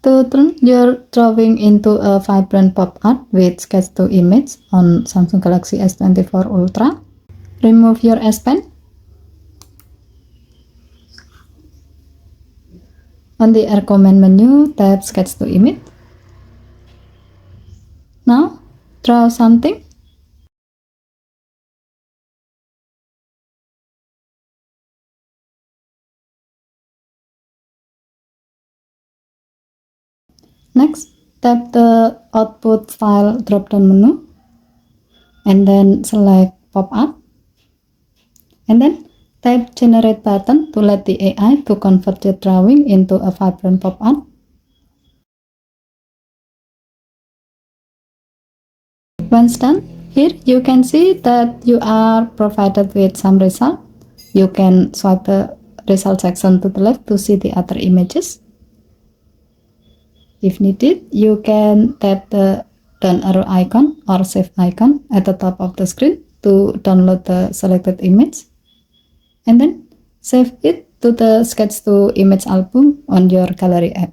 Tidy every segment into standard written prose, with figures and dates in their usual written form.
To turn your drawing into a vibrant pop art with Sketch to Image on Samsung Galaxy S24 Ultra, remove your S Pen. On the Air Command menu, tap Sketch to Image. Now, draw something. Next, tap the Output File drop-down menu and then select Pop Art. And then type Generate Pattern to let the AI to convert your drawing into a vibrant pop art. Once done, here you can see that you are provided with some result. You can swipe the result section to the left to see the other images. If needed, you can tap the down arrow icon or save icon at the top of the screen to download the selected image and then save it to the Sketch to Image album on your gallery app.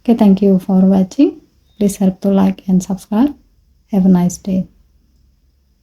Okay, thank you for watching. Please help to like and subscribe. Have a nice day.